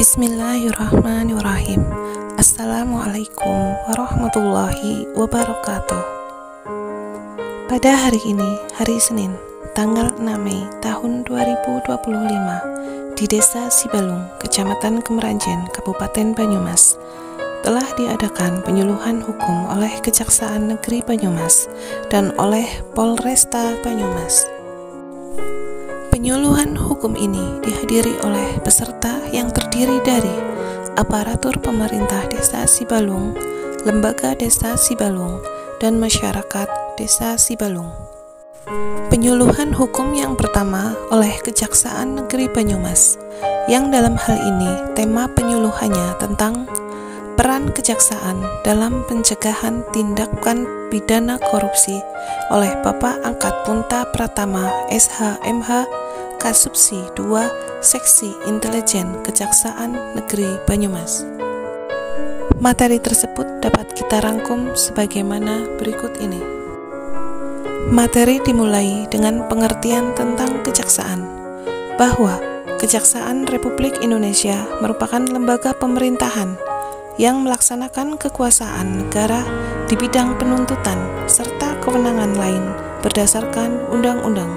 Bismillahirrahmanirrahim. Assalamualaikum warahmatullahi wabarakatuh. Pada hari ini, hari Senin, tanggal 6 Mei tahun 2025, di Desa Sibalung, Kecamatan Kemeranjen, Kabupaten Banyumas, telah diadakan penyuluhan hukum oleh Kejaksaan Negeri Banyumas dan oleh Polresta Banyumas. Penyuluhan hukum ini dihadiri oleh peserta yang terdiri dari aparatur pemerintah Desa Sibalung, lembaga Desa Sibalung, dan masyarakat Desa Sibalung. Penyuluhan hukum yang pertama oleh Kejaksaan Negeri Banyumas, yang dalam hal ini tema penyuluhannya tentang peran kejaksaan dalam pencegahan tindakan pidana korupsi oleh Bapak Angkat Punta Pratama SH.MH, Kasubsi 2, Seksi Intelijen Kejaksaan Negeri Banyumas. Materi tersebut dapat kita rangkum sebagaimana berikut ini. Materi dimulai dengan pengertian tentang kejaksaan, bahwa Kejaksaan Republik Indonesia merupakan lembaga pemerintahan yang melaksanakan kekuasaan negara di bidang penuntutan serta kewenangan lain berdasarkan undang-undang.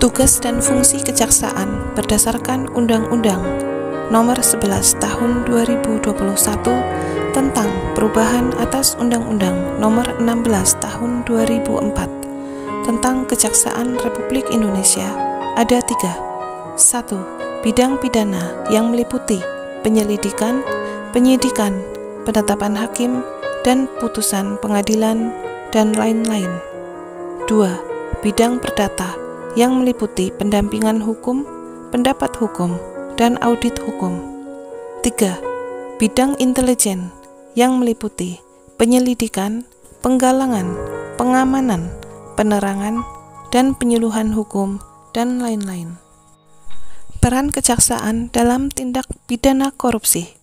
Tugas dan fungsi kejaksaan berdasarkan Undang-Undang Nomor 11 Tahun 2021 tentang perubahan atas Undang-Undang Nomor 16 Tahun 2004 tentang Kejaksaan Republik Indonesia ada 3. 1. Bidang pidana yang meliputi penyelidikan, penyidikan, penetapan hakim, dan putusan pengadilan, dan lain-lain. 2. Bidang perdata yang meliputi pendampingan hukum, pendapat hukum, dan audit hukum. 3. Bidang intelijen yang meliputi penyelidikan, penggalangan, pengamanan, penerangan, dan penyuluhan hukum, dan lain-lain. Peran kejaksaan dalam tindak pidana korupsi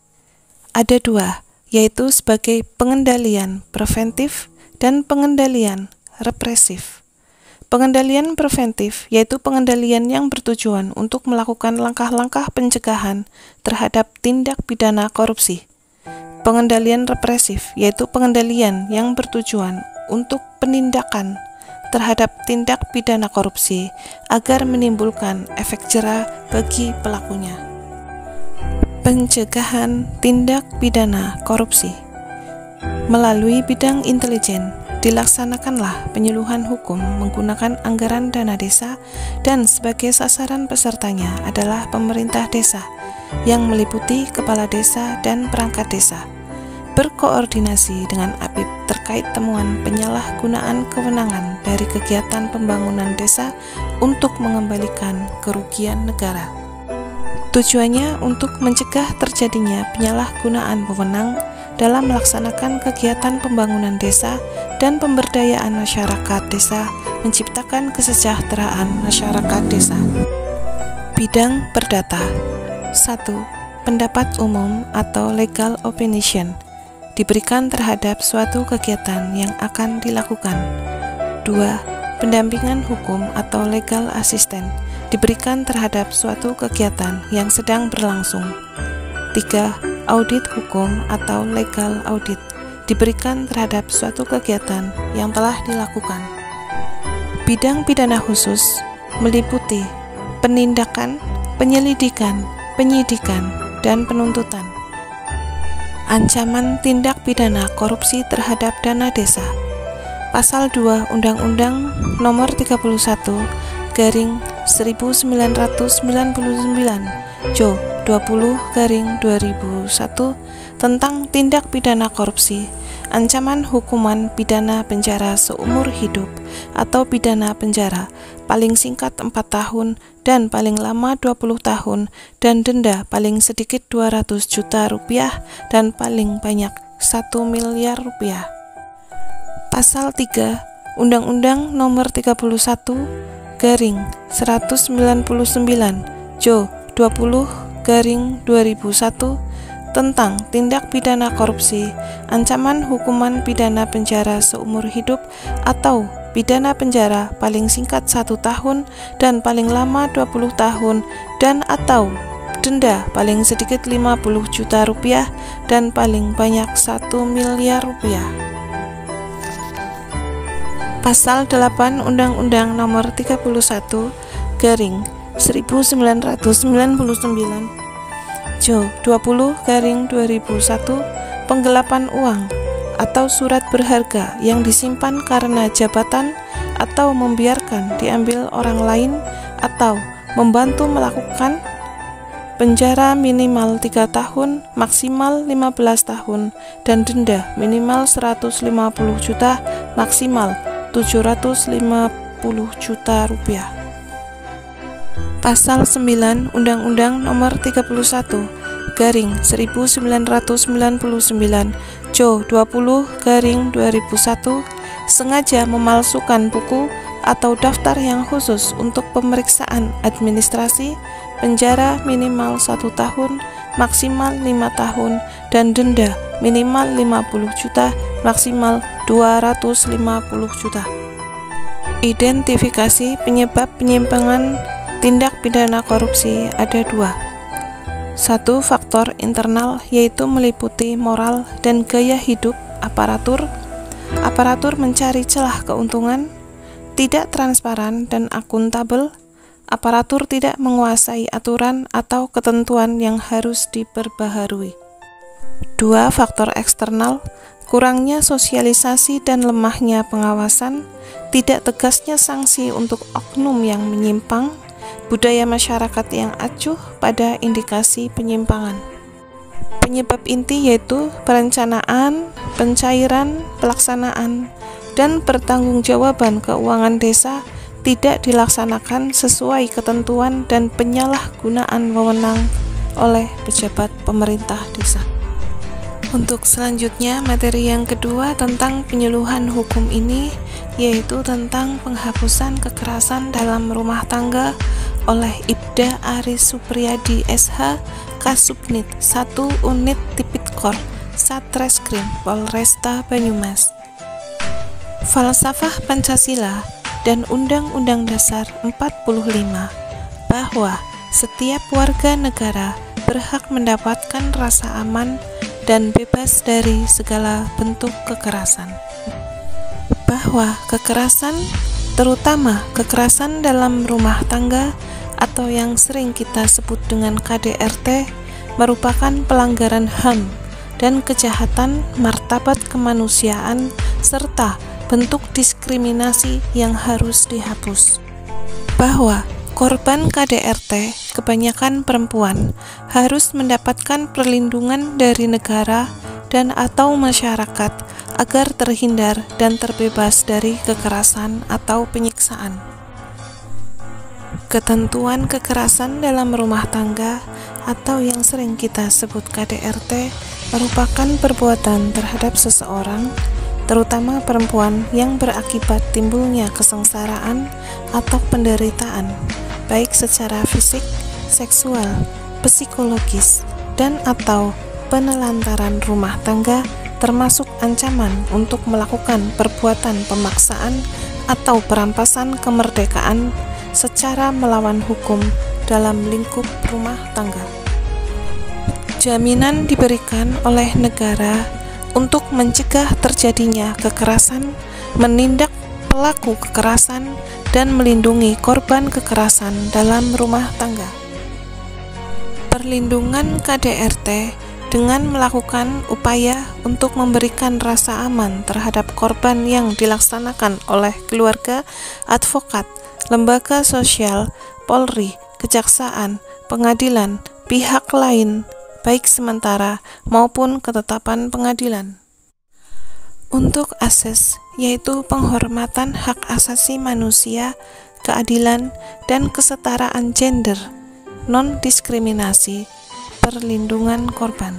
ada 2, yaitu sebagai pengendalian preventif dan pengendalian represif. Pengendalian preventif yaitu pengendalian yang bertujuan untuk melakukan langkah-langkah pencegahan terhadap tindak pidana korupsi. Pengendalian represif yaitu pengendalian yang bertujuan untuk penindakan terhadap tindak pidana korupsi agar menimbulkan efek jera bagi pelakunya. Pencegahan tindak pidana korupsi melalui bidang intelijen dilaksanakanlah penyuluhan hukum menggunakan anggaran dana desa dan sebagai sasaran pesertanya adalah pemerintah desa yang meliputi kepala desa dan perangkat desa, berkoordinasi dengan APIP terkait temuan penyalahgunaan kewenangan dari kegiatan pembangunan desa untuk mengembalikan kerugian negara. Tujuannya untuk mencegah terjadinya penyalahgunaan wewenang dalam melaksanakan kegiatan pembangunan desa dan pemberdayaan masyarakat desa, menciptakan kesejahteraan masyarakat desa. Bidang perdata. 1. Pendapat umum atau legal opinion diberikan terhadap suatu kegiatan yang akan dilakukan. 2. Pendampingan hukum atau legal assistant diberikan terhadap suatu kegiatan yang sedang berlangsung. 3. Audit hukum atau legal audit diberikan terhadap suatu kegiatan yang telah dilakukan. Bidang pidana khusus meliputi penindakan, penyelidikan, penyidikan, dan penuntutan. Ancaman tindak pidana korupsi terhadap dana desa. Pasal 2 Undang-Undang Nomor 31/1999 Jo 20/2001 tentang tindak pidana korupsi, ancaman hukuman pidana penjara seumur hidup atau pidana penjara paling singkat 4 tahun dan paling lama 20 tahun dan denda paling sedikit 200 juta rupiah dan paling banyak 1 miliar rupiah. Pasal 3 Undang-Undang Nomor 31/1999 Jo 20/2001 tentang tindak pidana korupsi, ancaman hukuman pidana penjara seumur hidup atau pidana penjara paling singkat 1 tahun dan paling lama 20 tahun dan atau denda paling sedikit 50 juta rupiah dan paling banyak 1 miliar rupiah. Pasal 8 Undang-Undang Nomor 31 Garing 1999 Jo 20 Garing 2001 penggelapan uang atau surat berharga yang disimpan karena jabatan atau membiarkan diambil orang lain atau membantu melakukan, penjara minimal 3 tahun maksimal 15 tahun dan denda minimal 150 juta maksimal 750 juta rupiah. Pasal 9 Undang-Undang Nomor 31 Garing 1999 Jo 20 Garing 2001 sengaja memalsukan buku atau daftar yang khusus untuk pemeriksaan administrasi, penjara minimal 1 tahun maksimal 5 tahun dan denda minimal 50 juta maksimal 250 juta. Identifikasi penyebab penyimpangan tindak pidana korupsi ada 2. 1. Faktor internal, yaitu meliputi moral dan gaya hidup aparatur. Aparatur mencari celah keuntungan, tidak transparan dan akuntabel. Aparatur tidak menguasai aturan atau ketentuan yang harus diperbaharui. 2. Faktor eksternal, kurangnya sosialisasi dan lemahnya pengawasan, tidak tegasnya sanksi untuk oknum yang menyimpang, budaya masyarakat yang acuh pada indikasi penyimpangan. Penyebab inti yaitu perencanaan, pencairan, pelaksanaan, dan pertanggungjawaban keuangan desa tidak dilaksanakan sesuai ketentuan dan penyalahgunaan wewenang oleh pejabat pemerintah desa. Untuk selanjutnya, materi yang kedua tentang penyuluhan hukum ini, yaitu tentang penghapusan kekerasan dalam rumah tangga oleh Ibda Aris Supriyadi SH, Kasubnit 1 Unit Tipikor Satreskrim Polresta Banyumas. Falsafah Pancasila dan Undang-Undang Dasar 45 bahwa setiap warga negara berhak mendapatkan rasa aman dan bebas dari segala bentuk kekerasan. Bahwa kekerasan, terutama kekerasan dalam rumah tangga atau yang sering kita sebut dengan KDRT, merupakan pelanggaran HAM dan kejahatan martabat kemanusiaan serta bentuk diskriminasi yang harus dihapus. Bahwa korban KDRT, kebanyakan perempuan, harus mendapatkan perlindungan dari negara dan atau masyarakat agar terhindar dan terbebas dari kekerasan atau penyiksaan. Ketentuan kekerasan dalam rumah tangga atau yang sering kita sebut KDRT merupakan perbuatan terhadap seseorang, terutama perempuan, yang berakibat timbulnya kesengsaraan atau penderitaan, baik secara fisik, seksual, psikologis, dan atau penelantaran rumah tangga, termasuk ancaman untuk melakukan perbuatan pemaksaan atau perampasan kemerdekaan secara melawan hukum dalam lingkup rumah tangga. Jaminan diberikan oleh negara untuk mencegah terjadinya kekerasan, menindak pelaku kekerasan, dan melindungi korban kekerasan dalam rumah tangga. Perlindungan KDRT dengan melakukan upaya untuk memberikan rasa aman terhadap korban yang dilaksanakan oleh keluarga, advokat, lembaga sosial, Polri, kejaksaan, pengadilan, pihak lain, baik sementara maupun ketetapan pengadilan. Untuk asas, yaitu penghormatan hak asasi manusia, keadilan, dan kesetaraan gender, non-diskriminasi, perlindungan korban.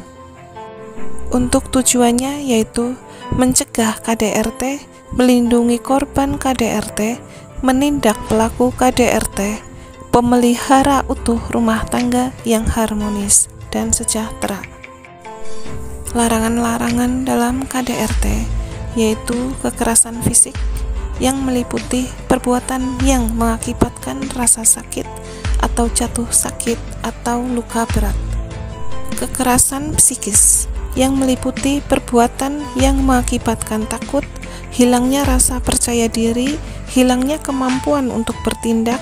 Untuk tujuannya yaitu mencegah KDRT, melindungi korban KDRT, menindak pelaku KDRT, pemelihara utuh rumah tangga yang harmonis dan sejahtera. Larangan-larangan dalam KDRT yaitu kekerasan fisik yang meliputi perbuatan yang mengakibatkan rasa sakit atau jatuh sakit atau luka berat. Kekerasan psikis yang meliputi perbuatan yang mengakibatkan takut, hilangnya rasa percaya diri, hilangnya kemampuan untuk bertindak,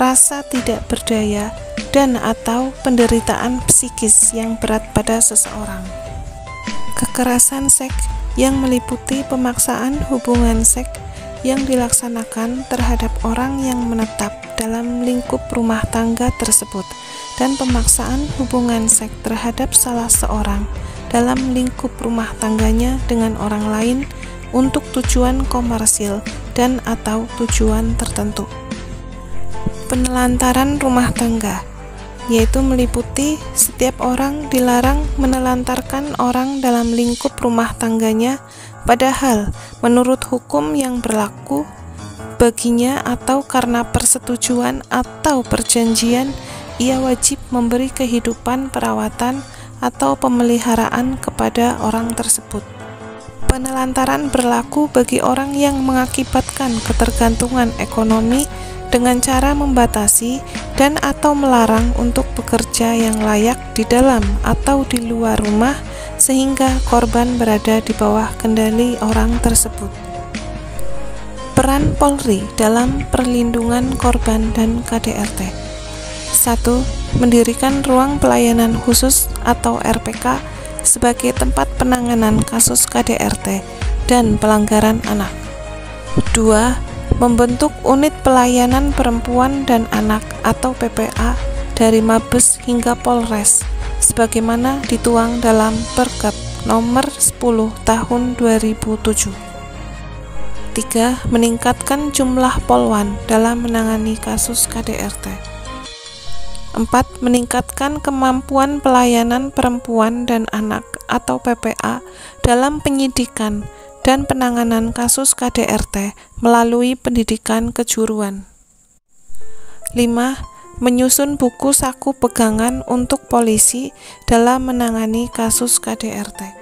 rasa tidak berdaya, dan atau penderitaan psikis yang berat pada seseorang. Kekerasan seks yang meliputi pemaksaan hubungan seks yang dilaksanakan terhadap orang yang menetap dalam lingkup rumah tangga tersebut, dan pemaksaan hubungan seks terhadap salah seorang dalam lingkup rumah tangganya dengan orang lain untuk tujuan komersil dan atau tujuan tertentu. Penelantaran rumah tangga, yaitu meliputi setiap orang dilarang menelantarkan orang dalam lingkup rumah tangganya, padahal menurut hukum yang berlaku baginya atau karena persetujuan atau perjanjian ia wajib memberi kehidupan, perawatan, atau pemeliharaan kepada orang tersebut. Penelantaran berlaku bagi orang yang mengakibatkan ketergantungan ekonomi dengan cara membatasi dan atau melarang untuk bekerja yang layak di dalam atau di luar rumah sehingga korban berada di bawah kendali orang tersebut. Peran Polri dalam perlindungan korban dan KDRT. 1. Mendirikan ruang pelayanan khusus atau RPK sebagai tempat penanganan kasus KDRT dan pelanggaran anak. 2. Membentuk unit pelayanan perempuan dan anak atau PPA dari Mabes hingga Polres sebagaimana dituang dalam Perkap nomor 10 tahun 2007. 3. Meningkatkan jumlah polwan dalam menangani kasus KDRT. 4. Meningkatkan kemampuan pelayanan perempuan dan anak atau PPA dalam penyidikan dan penanganan kasus KDRT melalui pendidikan kejuruan. 5. Menyusun buku saku pegangan untuk polisi dalam menangani kasus KDRT.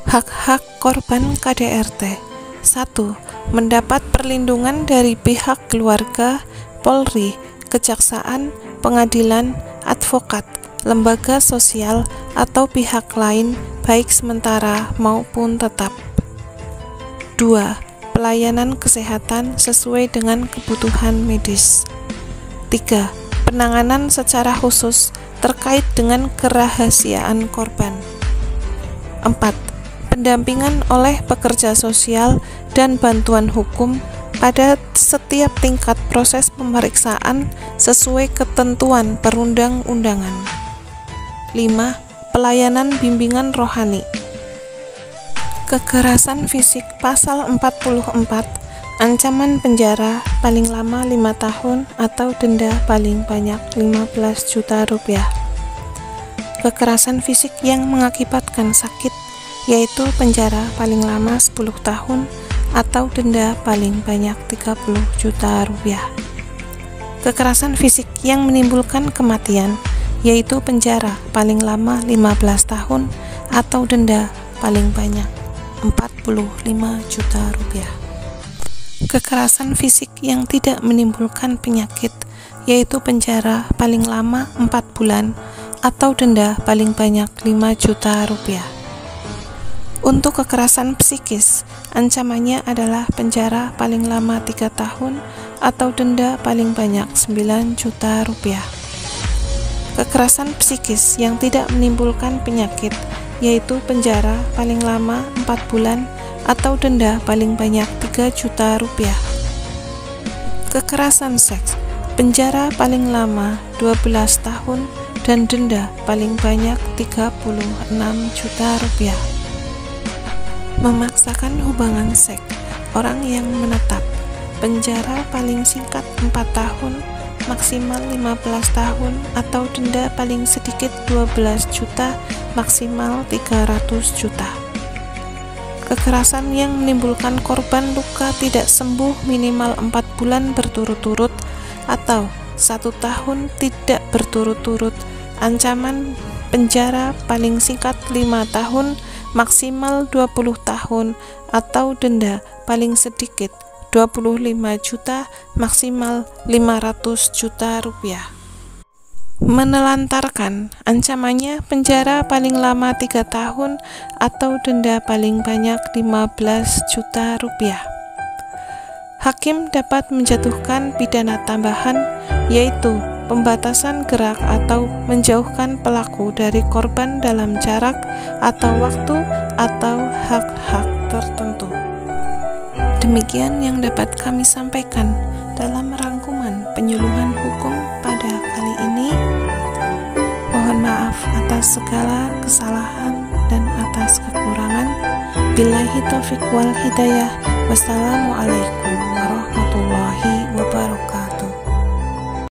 Hak-hak korban KDRT. 1. Mendapat perlindungan dari pihak keluarga, Polri, kejaksaan, pengadilan, advokat, lembaga sosial, atau pihak lain baik sementara maupun tetap. 2. Pelayanan kesehatan sesuai dengan kebutuhan medis. 3. Penanganan secara khusus terkait dengan kerahasiaan korban. 4. Pendampingan oleh pekerja sosial dan bantuan hukum pada setiap tingkat proses pemeriksaan sesuai ketentuan perundang-undangan. 5. Pelayanan bimbingan rohani. Kekerasan fisik pasal 44, ancaman penjara paling lama 5 tahun atau denda paling banyak 15 juta rupiah. Kekerasan fisik yang mengakibatkan sakit, yaitu penjara paling lama 10 tahun atau denda paling banyak 30 juta rupiah. Kekerasan fisik yang menimbulkan kematian, yaitu penjara paling lama 15 tahun atau denda paling banyak 45 juta rupiah. Kekerasan fisik yang tidak menimbulkan penyakit, yaitu penjara paling lama 4 bulan atau denda paling banyak 5 juta rupiah. Untuk kekerasan psikis, ancamannya adalah penjara paling lama 3 tahun atau denda paling banyak 9 juta rupiah. Kekerasan psikis yang tidak menimbulkan penyakit, yaitu penjara paling lama 4 bulan atau denda paling banyak 3 juta rupiah. Kekerasan seks, penjara paling lama 12 tahun dan denda paling banyak 36 juta rupiah. Memaksakan hubungan seks, orang yang menetap, penjara paling singkat 4 tahun, maksimal 15 tahun atau denda paling sedikit 12 juta, maksimal 300 juta. Kekerasan yang menimbulkan korban luka tidak sembuh minimal 4 bulan berturut-turut atau 1 tahun tidak berturut-turut, ancaman penjara paling singkat 5 tahun, maksimal 20 tahun atau denda paling sedikit 25 juta maksimal 500 juta rupiah. Menelantarkan, ancamannya penjara paling lama 3 tahun atau denda paling banyak 15 juta rupiah. Hakim dapat menjatuhkan pidana tambahan, yaitu pembatasan gerak atau menjauhkan pelaku dari korban dalam jarak atau waktu atau hak-hak tertentu. Demikian yang dapat kami sampaikan dalam rangkuman penyuluhan hukum pada kali ini. Mohon maaf atas segala kesalahan dan atas kekurangan. Billahi taufiq wal hidayah. Wassalamualaikum warahmatullahi wabarakatuh.